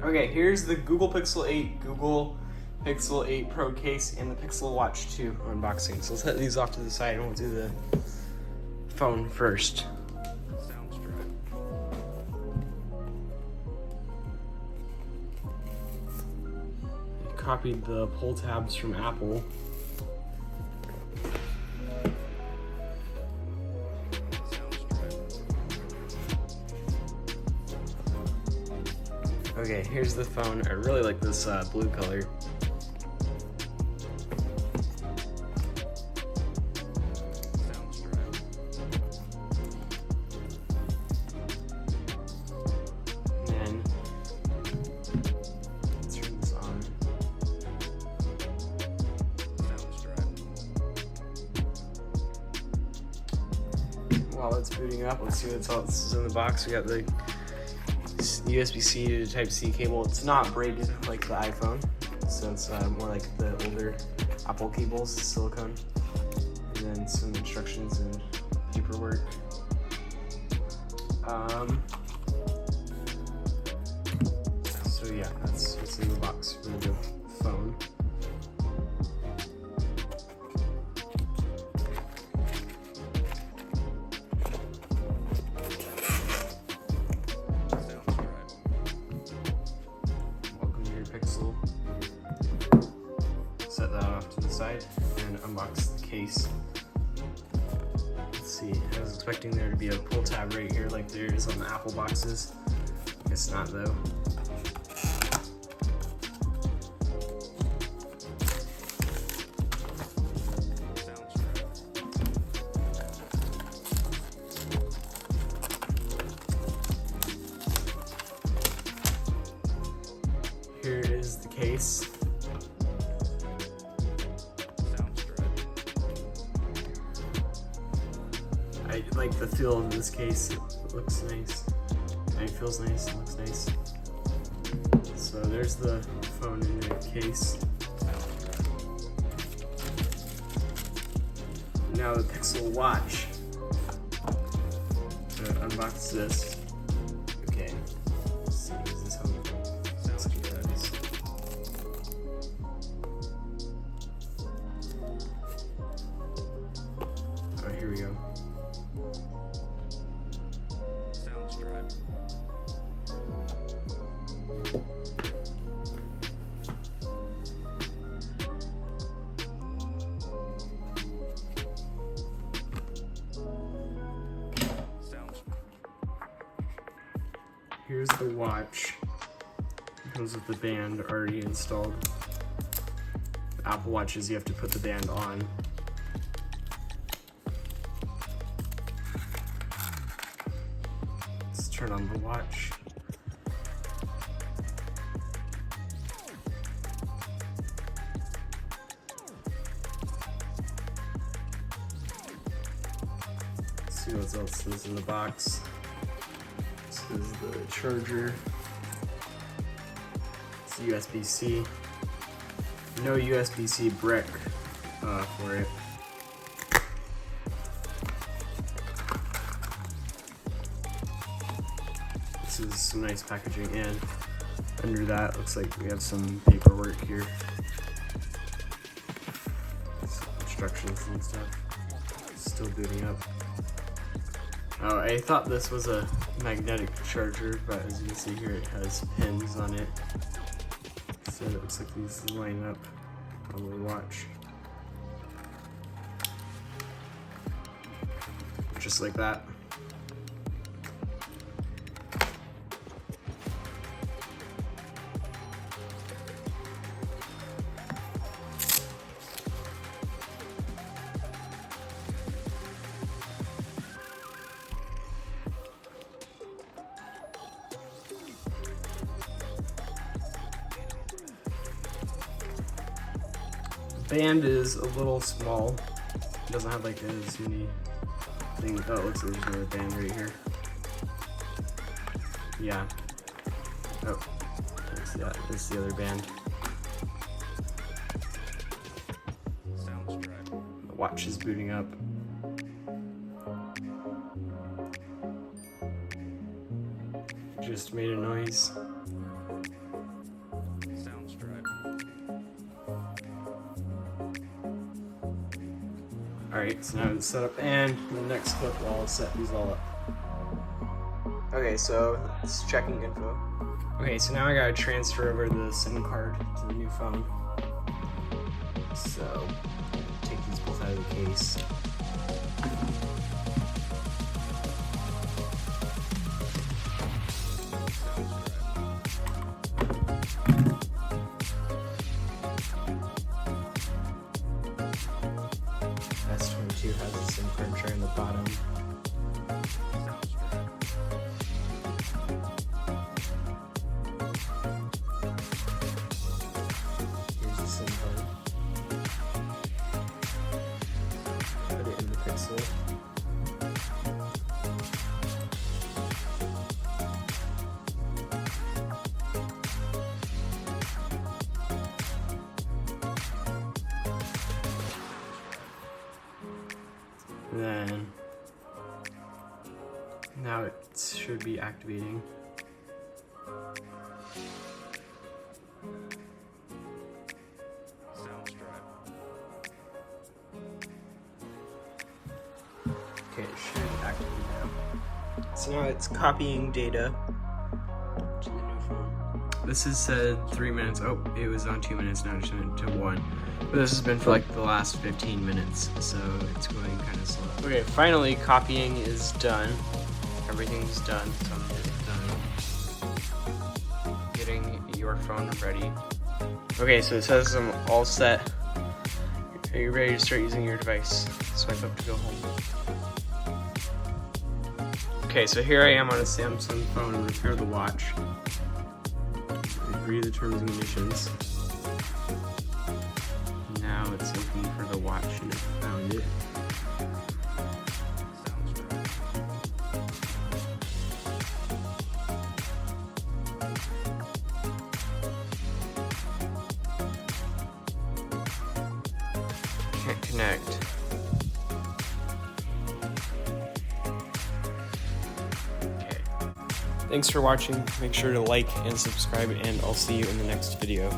Okay, here's the Google Pixel 8, Google Pixel 8 Pro case, and the Pixel Watch 2 unboxing. So let's set these off to the side and we'll do the phone first. I copied the pull tabs from Apple. Okay, here's the phone. I really like this blue color. And let's turn this on. While it's booting up, let's see what's else is in the box. We got the USB-C to Type-C cable. It's not braided like the iPhone, so it's more like the older Apple cables, silicone. And then some instructions and paperwork. So yeah, that's what's in the box for the phone. Pixel. Set that off to the side and unbox the case. Let's see, I was expecting there to be a pull tab right here like there is on the Apple boxes. Guess not though. Here is the case. I like the feel of this case. It looks nice. It feels nice. It looks nice. So there's the phone in the case. Now the Pixel Watch. I'm gonna unbox this. Okay. Let's see. Is this how it does? Oh, here we go. Here's the watch. It comes with the band already installed. The Apple Watches, you have to put the band on. Let's turn on the watch. Let's see what else is in the box. This is the charger. It's USB-C. No USB-C brick for it. This is some nice packaging, and under that looks like we have some paperwork here. Some instructions and stuff. It's still booting up. Oh, I thought this was a magnetic charger, but as you can see here, it has pins on it. So it looks like these line up on the watch. Just like that. Band is a little small. It doesn't have like as many things. Oh, it looks like there's another band right here. Yeah. Oh, this is the other band. The watch is booting up. Just made a noise. Alright, so now it's set up, and in the next clip I'll set these all up. Okay, so it's checking info. Okay, so now I gotta transfer over the SIM card to the new phone. So, take these both out of the case. S22 has a SIM card tray on the bottom. Here's the SIM card. Put it in the Pixel. Then now it should be activating. Okay, it should activate now. So now it's copying data to the new phone. This has said 3 minutes. Oh, it was on 2 minutes, now it just went to 1. But this has been for like the last 15 minutes, so it's going kind of slow. Okay, finally copying is done. Everything's done, so I'm just done. Getting your phone ready. Okay, so it says I'm all set. Are you ready to start using your device? Swipe up to go home. Okay, so here I am on a Samsung phone. I'm gonna pair the watch. Read the terms and conditions. Now it's looking for the watch and it found it. Can't connect. Okay. Thanks for watching. Make sure to like and subscribe, and I'll see you in the next video.